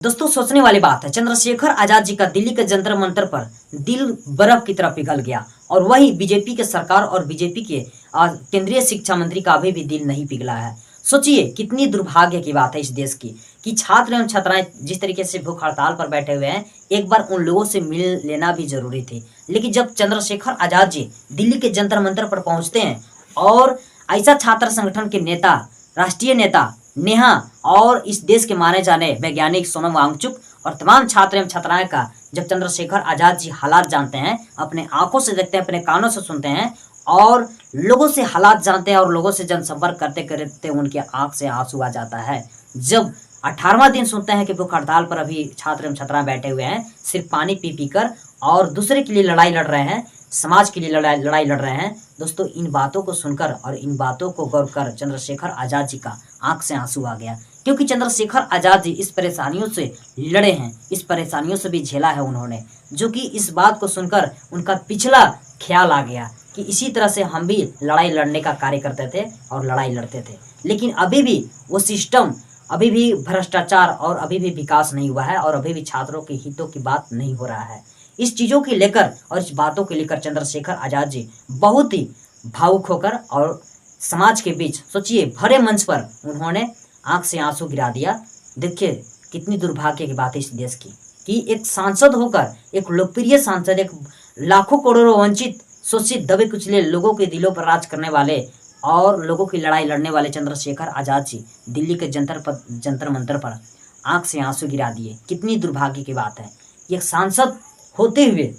दोस्तों सोचने वाली बात है, चंद्रशेखर आजाद जी का दिल्ली के जंतर मंतर पर दिल बर्फ की तरह पिघल गया और वही बीजेपी के सरकार और बीजेपी के केंद्रीय शिक्षा मंत्री का अभी भी दिल नहीं पिघला है। सोचिए कितनी दुर्भाग्य की बात है इस देश की कि छात्र एवं छात्राएं जिस तरीके से भूख हड़ताल पर बैठे हुए हैं, एक बार उन लोगों से मिल लेना भी जरूरी थी। लेकिन जब चंद्रशेखर आजाद जी दिल्ली के जंतर मंतर पर पहुंचते हैं और ऐसा छात्र संगठन के नेता, राष्ट्रीय नेता नेहा और इस देश के माने जाने वैज्ञानिक सोनम वांगचुक और तमाम छात्र एवं छात्राएं का जब चंद्रशेखर आजाद जी हालात जानते हैं, अपने आंखों से देखते हैं, अपने कानों से सुनते हैं और लोगों से हालात जानते हैं और लोगों से जनसंपर्क करते करते उनके आंख से आंसू आ जाता है। जब 18वां दिन सुनते हैं कि भूख हड़ताल पर अभी छात्र एवं छात्राएं बैठे हुए हैं, सिर्फ पानी पी पी कर और दूसरे के लिए लड़ाई लड़ रहे हैं, समाज के लिए लड़ाई लड़ रहे हैं। दोस्तों इन बातों को सुनकर और इन बातों को गौर कर चंद्रशेखर आजाद जी का आंख से आंसू आ गया, क्योंकि चंद्रशेखर आजाद जी इस परेशानियों से लड़े हैं, इस परेशानियों से भी झेला है उन्होंने, जो कि इस बात को सुनकर उनका पिछला ख्याल आ गया कि इसी तरह से हम भी लड़ाई लड़ने का कार्य करते थे और लड़ाई लड़ते थे। लेकिन अभी भी वो सिस्टम, अभी भी भ्रष्टाचार और अभी भी विकास नहीं हुआ है और अभी भी छात्रों के हितों की बात नहीं हो रहा है। इस चीज़ों को लेकर और इस बातों को लेकर चंद्रशेखर आजाद जी बहुत ही भावुक होकर और समाज के बीच सोचिए भरे मंच पर उन्होंने आंख से आंसू गिरा दिया। देखिए कितनी दुर्भाग्य की बात है इस देश की कि एक सांसद होकर, एक लोकप्रिय सांसद, एक लाखों करोड़ों वंचित शोषित दबे कुचले लोगों के दिलों पर राज करने वाले और लोगों की लड़ाई लड़ने वाले चंद्रशेखर आजाद जी दिल्ली के जंतर मंतर पर आंख से आंसू गिरा दिए। कितनी दुर्भाग्य की बात है। एक सांसद होते हुए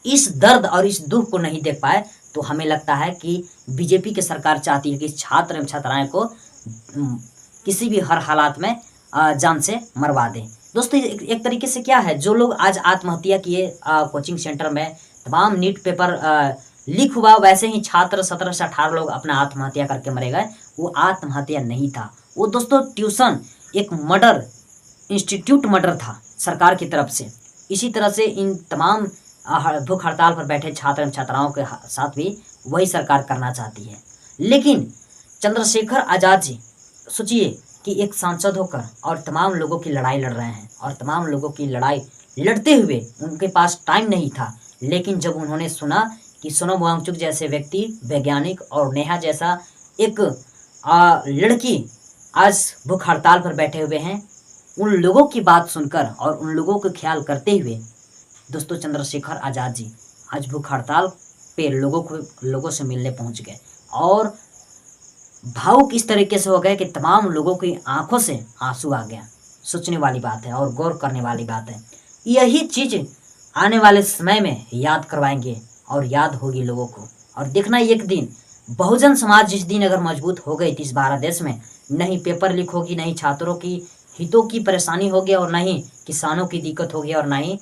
इस दर्द और इस दुख को नहीं देख पाए, तो हमें लगता है कि बीजेपी की सरकार चाहती है कि छात्र एवं छात्राएं को किसी भी हर हालात में जान से मरवा दें। दोस्तों एक तरीके से क्या है, जो लोग आज आत्महत्या किए कोचिंग सेंटर में तमाम नीट पेपर लीक हुआ, वैसे ही छात्र 17 से 18 लोग अपना आत्महत्या करके मरे गए। वो आत्महत्या नहीं था, वो दोस्तों ट्यूशन एक मर्डर, इंस्टीट्यूट मर्डर था सरकार की तरफ से। इसी तरह से इन तमाम भूख हड़ताल पर बैठे छात्र एवं छात्राओं के साथ भी वही सरकार करना चाहती है। लेकिन चंद्रशेखर आजाद जी सोचिए कि एक सांसद होकर और तमाम लोगों की लड़ाई लड़ रहे हैं और तमाम लोगों की लड़ाई लड़ते हुए उनके पास टाइम नहीं था। लेकिन जब उन्होंने सुना कि सोनम वांगचुक जैसे व्यक्ति, वैज्ञानिक और नेहा जैसा एक लड़की आज भूख हड़ताल पर बैठे हुए हैं, उन लोगों की बात सुनकर और उन लोगों को ख्याल करते हुए दोस्तों चंद्रशेखर आजाद जी आज भूख हड़ताल पे लोगों से मिलने पहुंच गए और भावुक इस तरीके से हो गए कि तमाम लोगों की आंखों से आंसू आ गया। सोचने वाली बात है और गौर करने वाली बात है। यही चीज़ आने वाले समय में याद करवाएंगे और याद होगी लोगों को। और देखना एक दिन बहुजन समाज जिस दिन अगर मजबूत हो गई थी इस भारत देश में, नहीं पेपर लीक होगी, नहीं छात्रों की हितों की परेशानी होगी और नहीं किसानों की दिक्कत होगी और नहीं